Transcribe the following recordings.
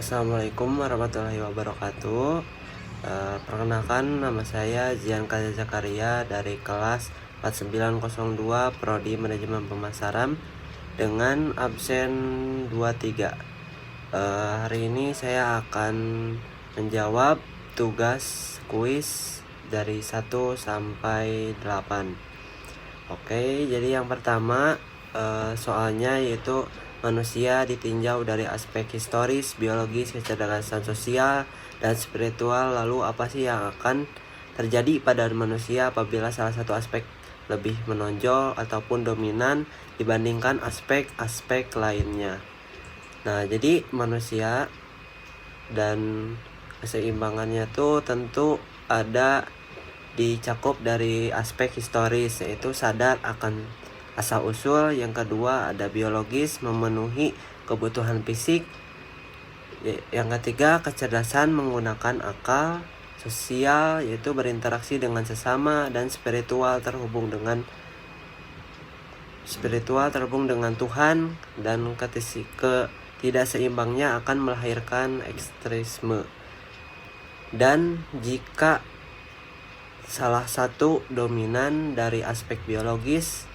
Assalamualaikum warahmatullahi wabarakatuh. Perkenalkan, nama saya Zian Kaza Zakaria dari kelas 4902 Prodi Manajemen Pemasaran dengan absen 23. Hari ini saya akan menjawab tugas kuis dari 1 sampai 8. Oke, jadi yang pertama soalnya yaitu manusia ditinjau dari aspek historis, biologis, kecerdasan sosial, dan spiritual. Lalu apa sih yang akan terjadi pada manusia apabila salah satu aspek lebih menonjol ataupun dominan dibandingkan aspek-aspek lainnya? Nah, jadi manusia dan keseimbangannya tuh tentu ada dicakup dari aspek historis, yaitu sadar akan asal-usul. Yang kedua ada biologis, memenuhi kebutuhan fisik. Yang ketiga kecerdasan, menggunakan akal. Sosial, yaitu berinteraksi dengan sesama. Dan spiritual, terhubung dengan Tuhan. Dan ketidakseimbangnya akan melahirkan ekstremisme. Dan jika salah satu dominan dari aspek biologis,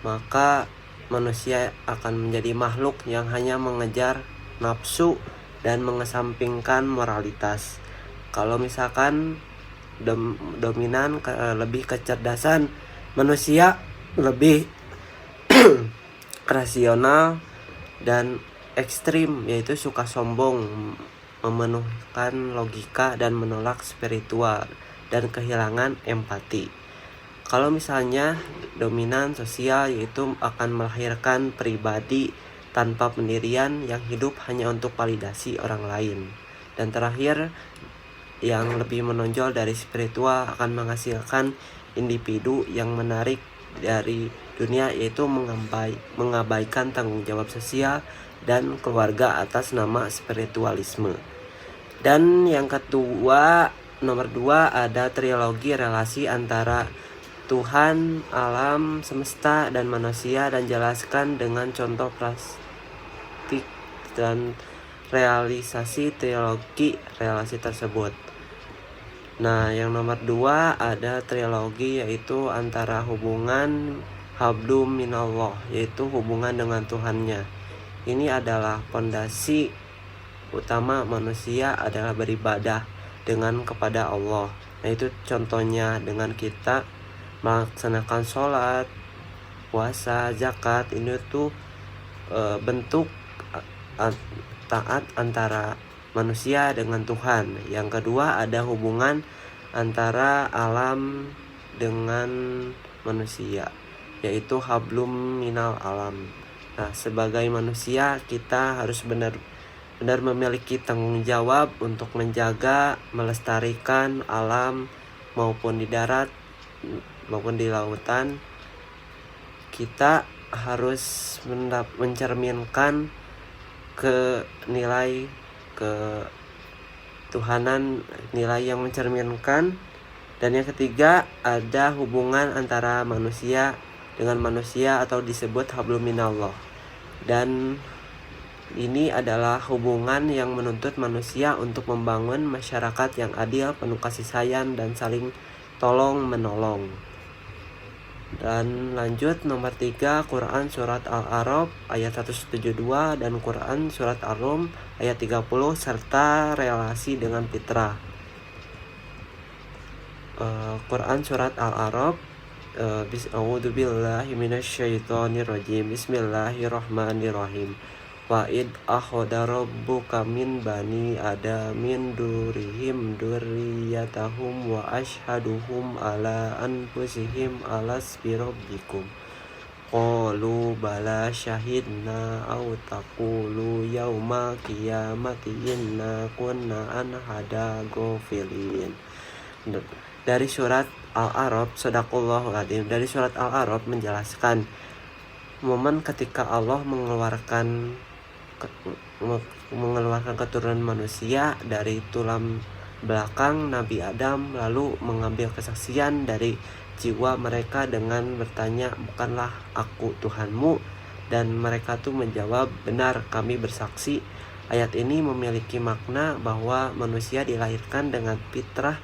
maka manusia akan menjadi makhluk yang hanya mengejar nafsu dan mengesampingkan moralitas. Kalau misalkan dominan lebih kecerdasan, manusia lebih rasional dan ekstrim, yaitu suka sombong, memenuhkan logika dan menolak spiritual dan kehilangan empati. Kalau misalnya dominan sosial, yaitu akan melahirkan pribadi tanpa pendirian yang hidup hanya untuk validasi orang lain. Dan terakhir, yang lebih menonjol dari spiritual akan menghasilkan individu yang menarik dari dunia, yaitu mengabaikan tanggung jawab sosial dan keluarga atas nama spiritualisme. Dan yang kedua, nomor 2, ada trilogi relasi antara Tuhan, alam semesta, dan manusia, dan jelaskan dengan contoh praktik dan realisasi trilogi relasi tersebut. Nah, yang nomor 2 ada trilogi, yaitu antara hubungan hablum minallah, yaitu hubungan dengan Tuhannya. Ini adalah fondasi utama manusia adalah beribadah kepada Allah. Nah, itu contohnya dengan kita melaksanakan sholat, puasa, zakat. Ini tuh bentuk taat antara manusia dengan Tuhan. Yang kedua ada hubungan antara alam dengan manusia, yaitu hablum minal alam. Nah, sebagai manusia kita harus benar-benar memiliki tanggung jawab untuk menjaga, melestarikan alam maupun di darat maupun di lautan. Kita harus mencerminkan ke nilai ketuhanan, nilai yang mencerminkan. Dan yang ketiga ada hubungan antara manusia dengan manusia atau disebut hablum minallah. Dan ini adalah hubungan yang menuntut manusia untuk membangun masyarakat yang adil, penuh kasih sayang, dan saling tolong menolong. Dan lanjut nomor 3, Quran surat Al-A'raf ayat 172 dan Quran surat Ar-Rum ayat 30 serta relasi dengan fitrah. Quran surat Al-A'raf, A'udzubillahi minasyaitonirrajim. Bismillahirrahmanirrahim. Wa id akhadha rabbuka min bani adamin durihim durriyatahum wa ashhaduhum ala anfusihim alasbi rabbikum qalu bala syahidna aw taqulu yaumal qiyamati inna kunna an hada ghafilin. Dari surat Al-A'raf, Shadaqallahul Adzim. Dari surat Al-A'raf menjelaskan momen ketika Allah mengeluarkan keturunan manusia dari tulang belakang Nabi Adam, lalu mengambil kesaksian dari jiwa mereka dengan bertanya, bukanlah aku Tuhanmu? Dan mereka tuh menjawab, benar, kami bersaksi Ayat ini memiliki makna bahwa manusia dilahirkan dengan fitrah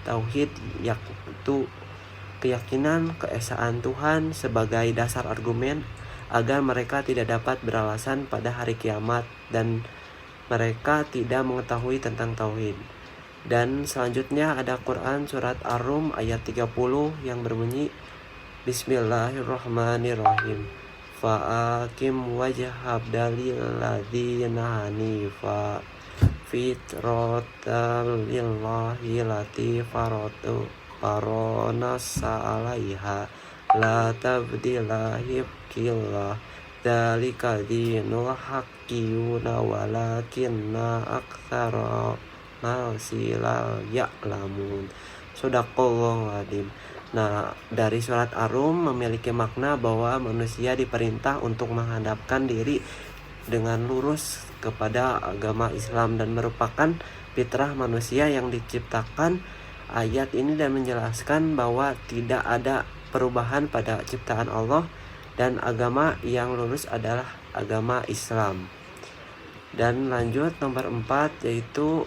tauhid, yaitu keyakinan keesaan Tuhan sebagai dasar argumen agar mereka tidak dapat beralasan pada hari kiamat dan mereka tidak mengetahui tentang tauhid. Dan selanjutnya ada Quran surat Ar-Rum ayat 30 yang berbunyi Bismillahirrahmanirrahim. Fa'akim wajhab dalilladzina hanifa fitratal lillahi lati faronasa alaiha la tabdila hibkillah dzalika dinul haqqiyuna walakinna aktsara nasi la ya'lamun. Shadaqallahu adzim. Nah, dari surat Ar-Rum memiliki makna bahwa manusia diperintah untuk menghadapkan diri dengan lurus kepada agama Islam dan merupakan fitrah manusia yang diciptakan. Ayat ini dan menjelaskan bahwa tidak ada perubahan pada ciptaan Allah dan agama yang lurus adalah agama Islam. Dan lanjut nomor 4 yaitu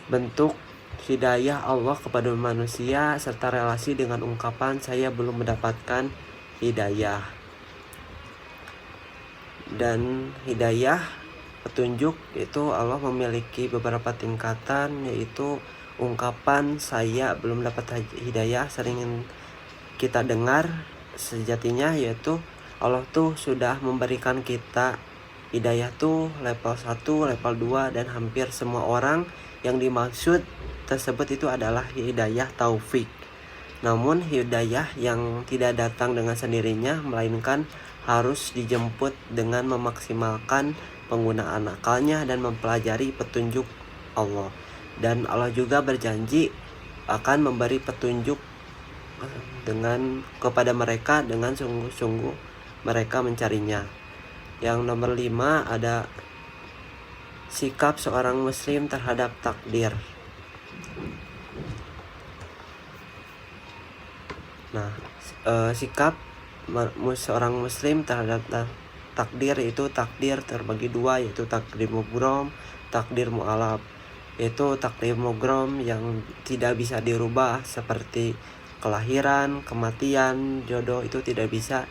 bentuk hidayah Allah kepada manusia serta relasi dengan ungkapan saya belum mendapatkan hidayah. Dan hidayah petunjuk itu Allah memiliki beberapa tingkatan, yaitu ungkapan saya belum dapat hidayah sering kita dengar sejatinya, yaitu Allah tuh sudah memberikan kita hidayah tuh level 1, level 2 dan hampir semua orang yang dimaksud tersebut itu adalah hidayah taufik. Namun hidayah yang tidak datang dengan sendirinya melainkan harus dijemput dengan memaksimalkan penggunaan akalnya dan mempelajari petunjuk Allah. Dan Allah juga berjanji akan memberi petunjuk kepada mereka dengan sungguh-sungguh mereka mencarinya. Yang nomor 5 ada sikap seorang muslim terhadap takdir. Nah, sikap seorang muslim terhadap takdir itu takdir terbagi dua, yaitu takdir mubrom, takdir mu'alab. Yaitu takdir mubrom yang tidak bisa dirubah seperti kelahiran, kematian, jodoh itu tidak bisa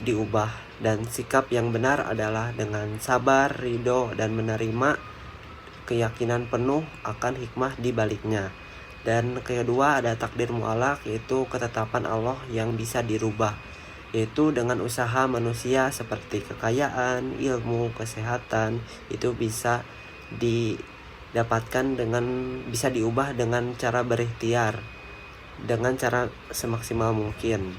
diubah. Dan sikap yang benar adalah dengan sabar, ridho dan menerima keyakinan penuh akan hikmah di baliknya. Dan kedua ada takdir mu'alaq, yaitu ketetapan Allah yang bisa dirubah, yaitu dengan usaha manusia seperti kekayaan, ilmu, kesehatan itu bisa didapatkan bisa diubah dengan cara berikhtiar, dengan cara semaksimal mungkin.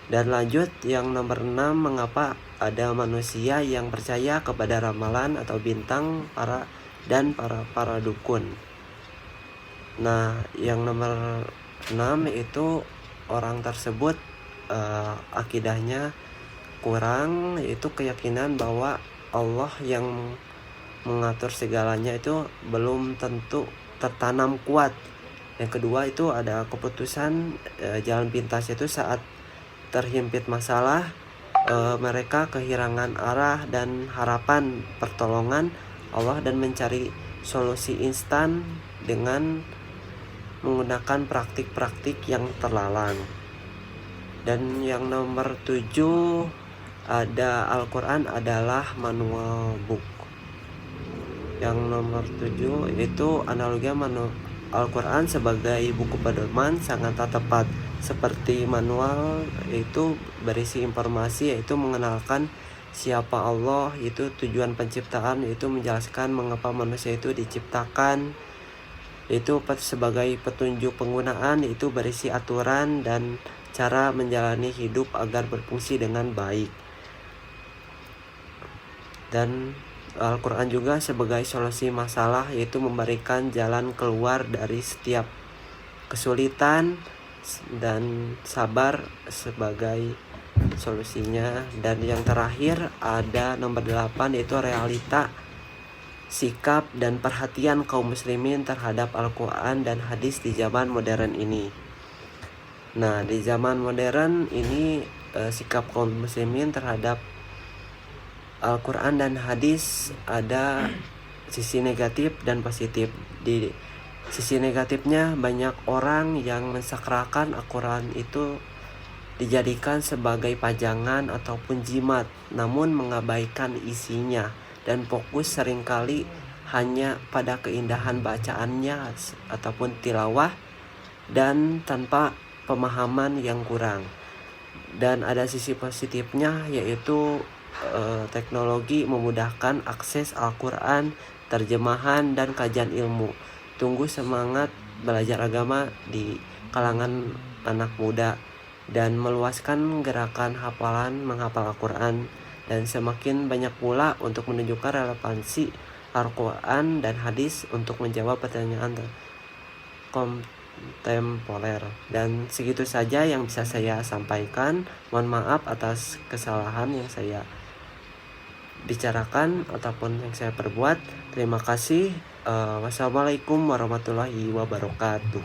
Dan lanjut yang nomor 6, mengapa ada manusia yang percaya kepada ramalan atau bintang para dukun. Nah, yang nomor 6 itu orang tersebut akidahnya kurang, yaitu keyakinan bahwa Allah yang mengatur segalanya itu belum tentu tertanam kuat. Yang kedua itu ada keputusan jalan pintas, itu saat terhimpit masalah mereka kehilangan arah dan harapan pertolongan Allah dan mencari solusi instan dengan menggunakan praktik-praktik yang terlalang. Dan yang nomor 7 ada Al-Quran adalah manual book. Yang nomor 7 itu analogi Al-Quran sebagai buku pedoman sangat tepat. Seperti manual itu berisi informasi, yaitu mengenalkan siapa Allah, itu tujuan penciptaan, itu menjelaskan mengapa manusia itu diciptakan, itu sebagai petunjuk penggunaan, itu berisi aturan dan cara menjalani hidup agar berfungsi dengan baik. Dan Al-Quran juga sebagai solusi masalah, yaitu memberikan jalan keluar dari setiap kesulitan dan sabar sebagai solusinya. Dan yang terakhir ada nomor 8, yaitu realita sikap dan perhatian kaum muslimin terhadap Al-Quran dan hadis di zaman modern ini. Nah, di zaman modern ini sikap kaum muslimin terhadap Al-Quran dan hadis ada sisi negatif dan positif. Di sisi negatifnya, banyak orang yang mensakralkan Al-Quran itu dijadikan sebagai pajangan ataupun jimat, namun mengabaikan isinya dan fokus seringkali hanya pada keindahan bacaannya ataupun tilawah dan tanpa pemahaman yang kurang. Dan ada sisi positifnya, yaitu teknologi memudahkan akses Al-Quran, terjemahan, dan kajian ilmu. Tunggu semangat belajar agama di kalangan anak muda dan meluaskan gerakan hafalan menghafal Al-Quran, dan semakin banyak pula untuk menunjukkan relevansi Al-Quran dan hadis untuk menjawab pertanyaan kontemporer. Dan segitu saja yang bisa saya sampaikan. Mohon maaf atas kesalahan yang saya bicarakan ataupun yang saya perbuat. Terima kasih. Wassalamualaikum warahmatullahi wabarakatuh.